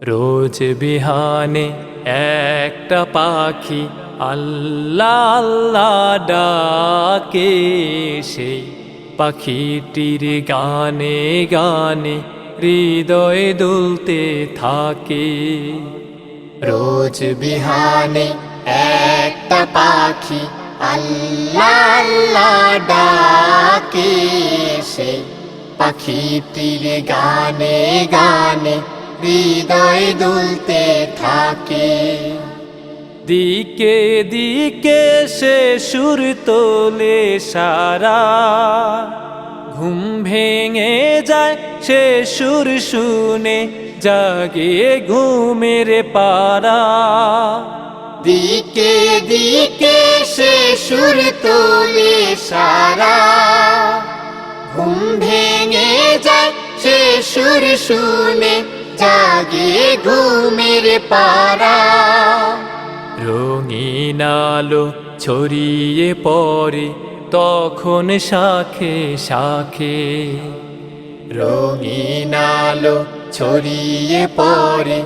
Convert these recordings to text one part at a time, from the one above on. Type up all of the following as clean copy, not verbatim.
রোজ বিহানে একটা পাখি আল্লাহ আল্লাহ ডাকে, সেই পাখিটির গানে গানে হৃদয় দুলতে থাকে। রোজ বিহানে একটা পাখি আল্লাহ আল্লাহ ডাকে, সেই পাখিটির গানে গানে হৃদয় দুলতে থাকে। দিকে দিকে সে সুর তোলে সারা, ঘুম ভেঙে যায় সে সুর শুনে, জাগে ঘুমের পারা। দিকে দিকে সে সুর তোলে সারা, ঘুম ভেঙে যায় সে সুর শুনে, জাগে ঘুমের পারা। রঙিন আলো ছড়িয়ে পড়ে তখন শাখে শাখে, রঙিন আলো ছড়িয়ে পড়ে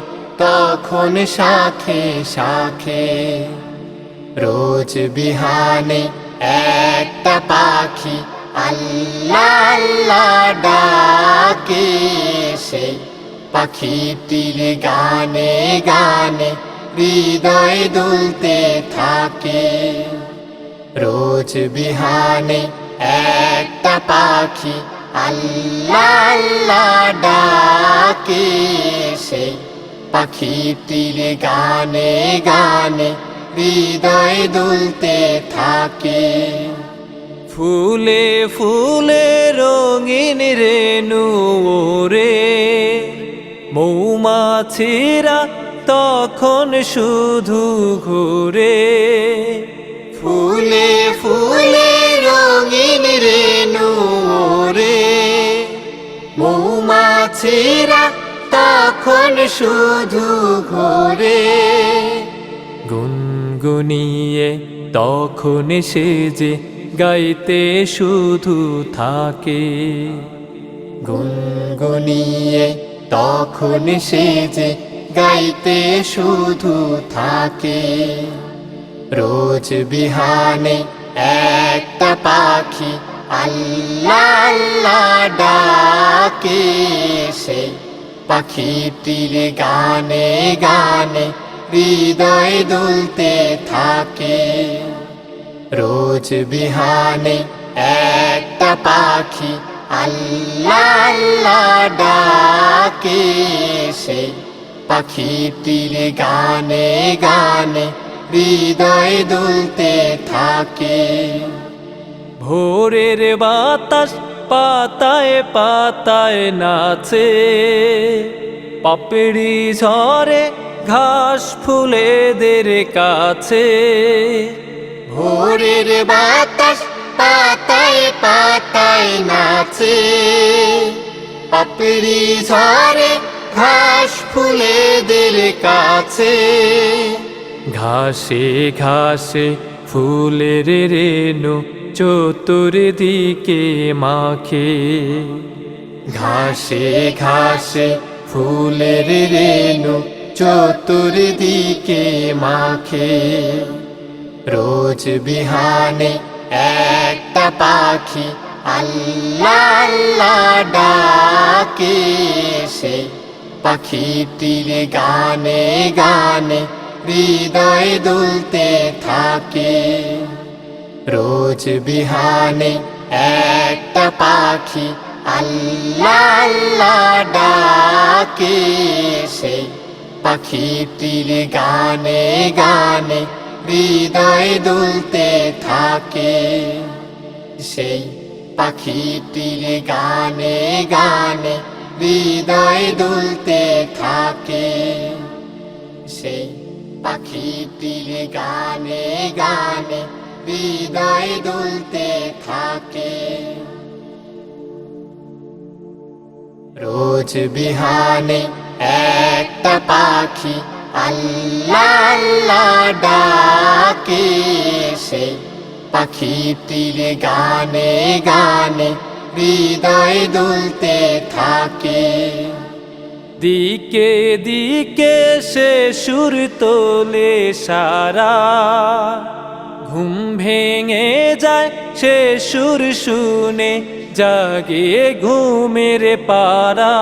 তখন শাখে শাখে। রোজ বিহানে একটা পাখি আল্লাহ আল্লাহ ডাকে, সেই পাখিটির গানে গানে হৃদয় দুলতে থাকে। রোজ বিহানে একটা পাখি আল্লাহ আল্লাহ ডাকে, সেই পাখিটির গানে গানে হৃদয় দুলতে থাকে। ফুলে ফুলে রঙিন রেণু ওরে, মৌমাছিরা তখন শুধু ঘুরে। ফুলে ফুলে রঙিন রেণু ওরে, মৌমাছিরা তখন শুধু ঘুরে। গুনগুনিয়ে তখন সে যে গাইতে শুধু থাকে, গুনগুনিয়ে তখন সে যে গাইতে শুধু থাকে। রোজ বিহানে একটা পাখি আল্লাহ আল্লাহ ডাকে, সেই পাখিটির গানে গানে হৃদয় দুলতে থাকে। রোজ বিহানে একটা পাখি আল্লাহ আল্লাহ ডাকে, সেই পাখিটির গানে গানে হৃদয় দুলতে থাকে। ভোরের বাতাস পাতায় পাতায় নাচে, পাপড়ি ঝরে ঘাস ফুলেদের কাছে। ভোরের বাতাস পাতায় পাতায় নাচে, পাপড়ি ঝরে ঘাস ফুলেদের কাছে। ঘাসে ঘাসে ফুলের রেণু চতুর্দিকে মাখে, ঘাসে ঘাসে ফুলের রেণু চতুর্দিকে মাখে। রোজ বিহানে একটা পাখি আল্লাহ আল্লাহ ডাকে, সেই পাখিটির গানে গানে হৃদয় দুলতে থাকে। রোজ বিহানে একটা পাখি আল্লাহ আল্লাহ ডাকে, সেই পাখিটির গানে গানে হৃদয় দুলতে থাকে। সেই পাখিটির গানে গানে হৃদয় দুলতে থাকে। সেই পাখিটির গানে গানে হৃদয় দুলতে থাকে। রোজ বিহানে একটা পাখি আল্লাহ আল্লাহ ডাকে, সেই পাখিটির গানে গানে হৃদয় দুলতে থাকে। দিকে দিকে সে সুর তোলে সারা, ঘুম ভেঙে যায় সে সুর শুনে, জাগে ঘুমের পারা।